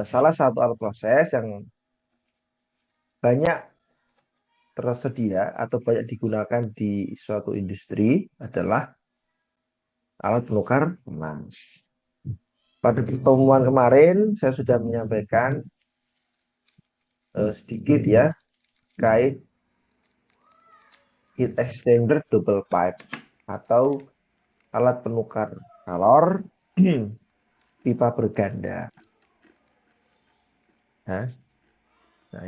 salah satu alat proses yang banyak tersedia atau banyak digunakan di suatu industri adalah alat penukar panas. Pada pertemuan kemarin saya sudah menyampaikan sedikit ya kait heat exchanger double pipe atau alat penukar kalor pipa berganda. Nah,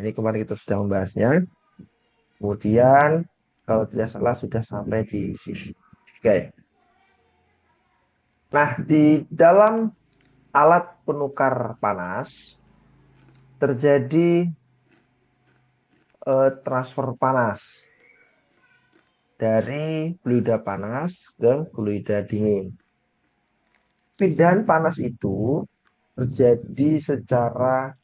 ini kemarin kita sudah membahasnya. Kemudian kalau tidak salah sudah sampai di sini. Oke. Nah, di dalam alat penukar panas terjadi transfer panas dari fluida panas ke fluida dingin. Pindahan panas itu terjadi secara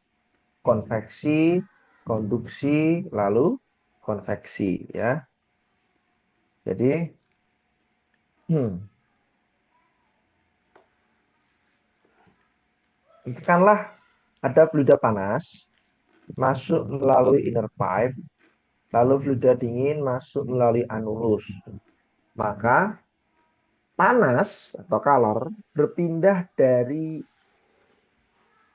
konveksi, konduksi, lalu konveksi ya. Jadi katakanlah ada fluida panas masuk melalui inner pipe, lalu fluida dingin masuk melalui anulus. Maka panas atau kalor berpindah dari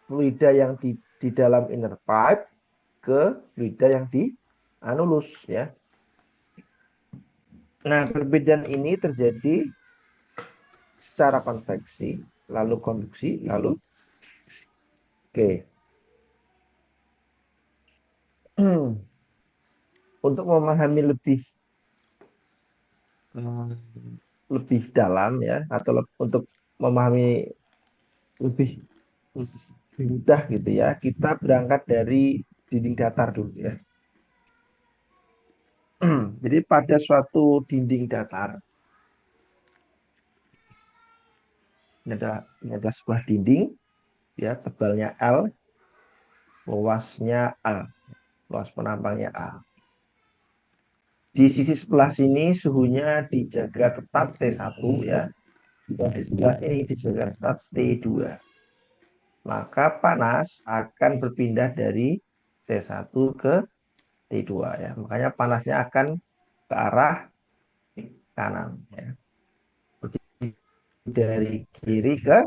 fluida yang di dalam inner pipe ke fluida yang di anulus ya. Nah, perbedaan ini terjadi secara konveksi, lalu konduksi, lalu oke. Untuk memahami lebih dalam ya atau untuk memahami lebih mudah gitu ya, kita berangkat dari dinding datar dulu ya. Jadi pada suatu dinding datar, ini adalah sebuah dinding ya, tebalnya L, luasnya A, luas penampangnya A. Di sisi sebelah sini suhunya dijaga tetap T1 ya, dan di sebelah ini dijaga tetap T2. Maka panas akan berpindah dari T1 ke T2 ya. Makanya panasnya akan ke arah kanan ya. Dari kiri ke.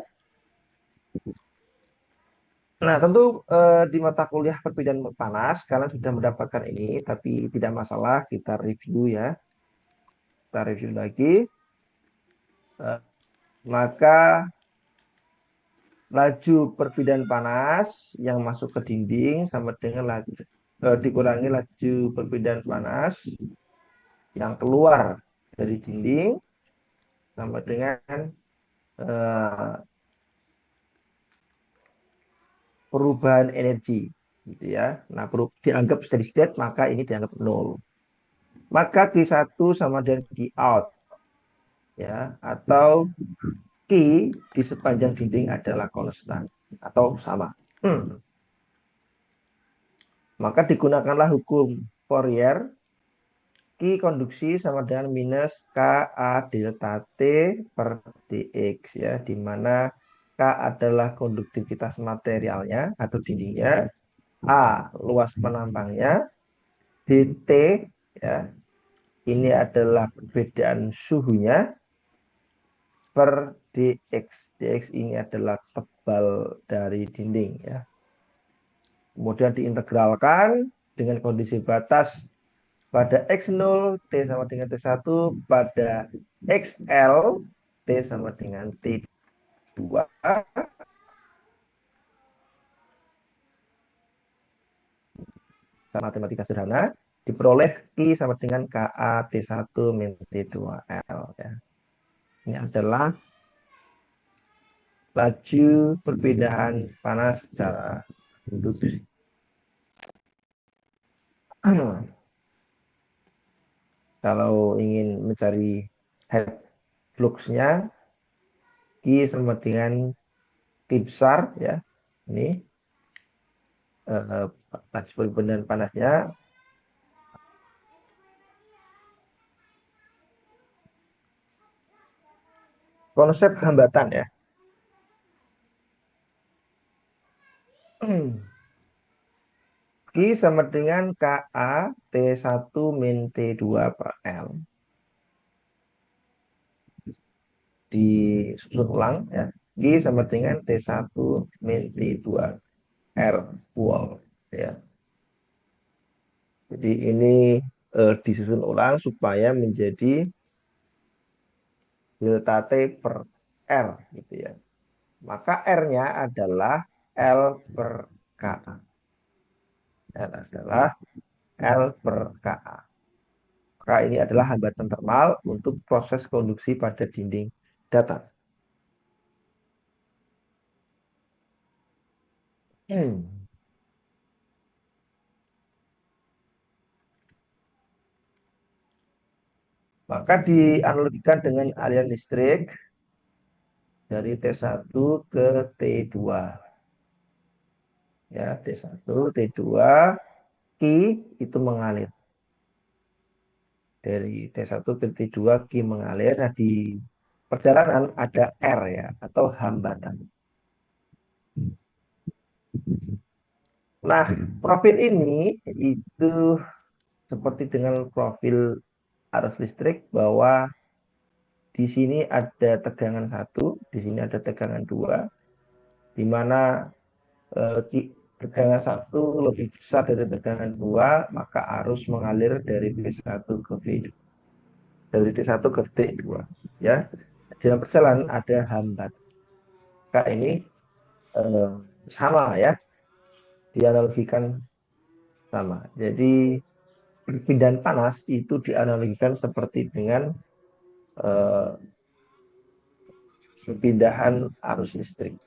Nah, tentu di mata kuliah perbedaan panas kalian sudah mendapatkan ini, tapi tidak masalah, kita review ya. Kita review lagi. Maka laju perbedaan panas yang masuk ke dinding sama dengan dikurangi laju perbedaan panas yang keluar dari dinding sama dengan eh, perubahan energi gitu ya. Nah, dianggap steady state maka ini dianggap nol. Maka Q1 sama dengan Q out ya, atau Q di sepanjang dinding adalah konstan atau sama. Maka digunakanlah hukum Fourier. Q konduksi sama dengan minus KA delta T per dx ya, di mana K adalah konduktivitas materialnya atau dindingnya, A luas penampangnya, dt ya, ini adalah perbedaan suhunya per dx. Dx ini adalah tebal dari dinding ya. Kemudian diintegralkan dengan kondisi batas pada X0 T sama dengan T1, pada XL T sama dengan T2. Matematika sederhana diperoleh Q sama dengan KA T1 min T2L ya. Ini adalah laju perbedaan panas secara induktif. Kalau ingin mencari head fluxnya, Q sama dengan T besar ya. Ini laju perbedaan panasnya. Konsep hambatan ya. Q sama dengan KA T1 min T2 per L. Disusun ulang ya. Q sama dengan T1 min T2 R wall ya. Jadi ini disusun ulang supaya menjadi delta T per R gitu ya. Maka R-nya adalah L per KA. L adalah L per KA. Maka ini adalah hambatan termal untuk proses konduksi pada dinding datar. Maka dianalogikan dengan aliran listrik dari T1 ke T2. Ya, T1, T2, Q itu mengalir. Dari T1 ke T2, Q mengalir. Nah, di perjalanan ada R ya, atau hambatan. Nah, profil ini itu seperti dengan profil arus listrik bahwa di sini ada tegangan 1, di sini ada tegangan 2, di mana tegangan 1 lebih besar dari tegangan 2, maka arus mengalir dari T1 ke T2. Dari T1 ke T2. Ya. Dalam perjalanan ada hambat. Maka ini sama ya, dianalogikan sama. Jadi perpindahan panas itu dianalogikan seperti dengan perpindahan arus listrik.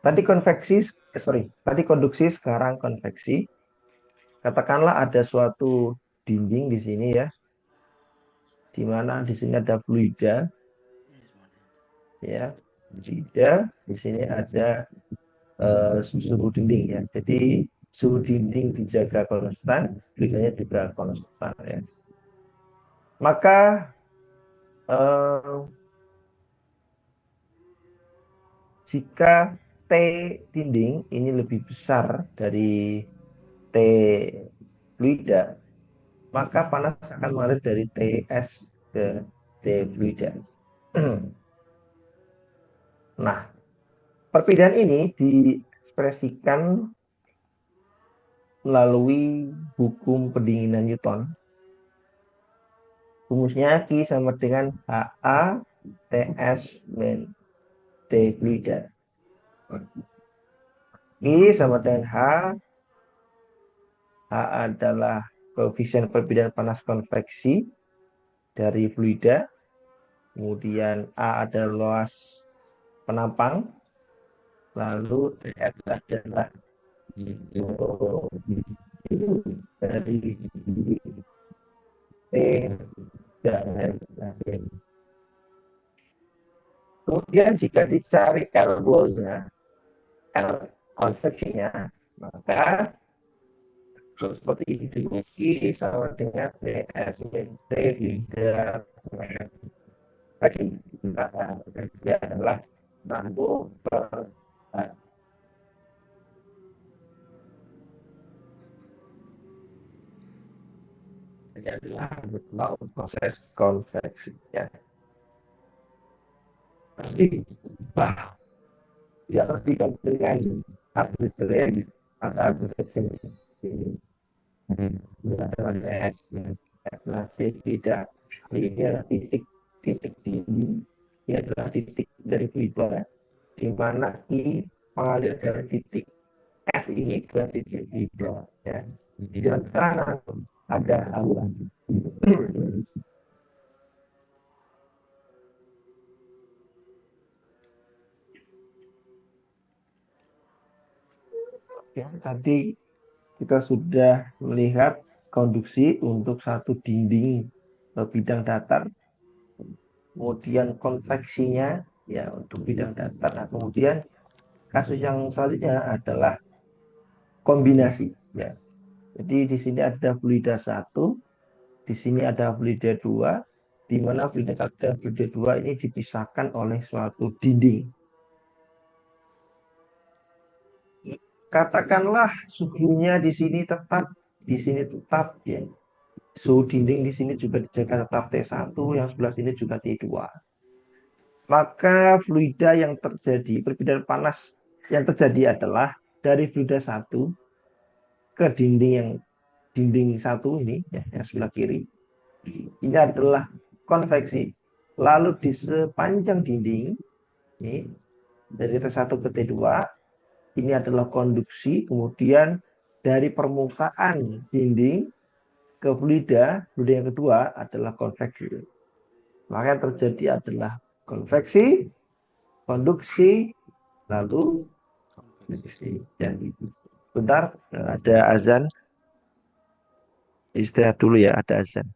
Tadi konduksi, sekarang konveksi. Katakanlah ada suatu dinding di sini ya, di mana di sini ada fluida, ya, fluida. Di sini ada suhu dinding ya. Jadi suhu dinding dijaga konstan, fluidanya juga konstan ya. Maka jika T dinding ini lebih besar dari T fluida, maka panas akan mengalir dari TS ke T fluida. Nah, perbedaan ini diekspresikan melalui hukum pendinginan Newton. Rumusnya Q sama dengan HA TS min T fluida. Q sama dengan H adalah koefisien perbedaan panas konveksi dari fluida. Kemudian A adalah luas penampang. Lalu TF adalah dari T dan lain. Kemudian jika dicari L-nya, L konveksinya, maka seperti ini Q sama dengan TS min T tidak tadi kerja adalah mampu per adalah proses konveksi ya. Tapi bah ya tidak dengan arbitrary atau arbitrary tidak ini adalah titik tinggi, ini adalah titik dari fibra di mana I mengalir dari titik S ini ke titik fibra ya. Di dalam sana ada awan. Ya, tadi kita sudah melihat konduksi untuk satu dinding bidang datar, kemudian konveksinya ya untuk bidang datar. Nah, kemudian kasus yang selanjutnya adalah kombinasi ya. Jadi di sini ada fluida 1, di sini ada fluida 2, di mana fluida 1 dan fluida 2 ini dipisahkan oleh suatu dinding. Katakanlah suhunya di sini tetap ya. Suhu dinding di sini juga dijaga tetap T1, yang sebelah sini juga T2. Maka fluida yang terjadi, perbedaan panas yang terjadi adalah dari fluida 1 ke dinding satu ini, ya, yang sebelah kiri. Ini adalah konveksi. Lalu di sepanjang dinding, ini, dari T1 ke T2, ini adalah konduksi. Kemudian dari permukaan dinding ke fluida yang kedua adalah konveksi. Maka yang terjadi adalah konveksi, konduksi, lalu konveksi. Dan bentar, ada azan. Istirahat dulu ya, ada azan.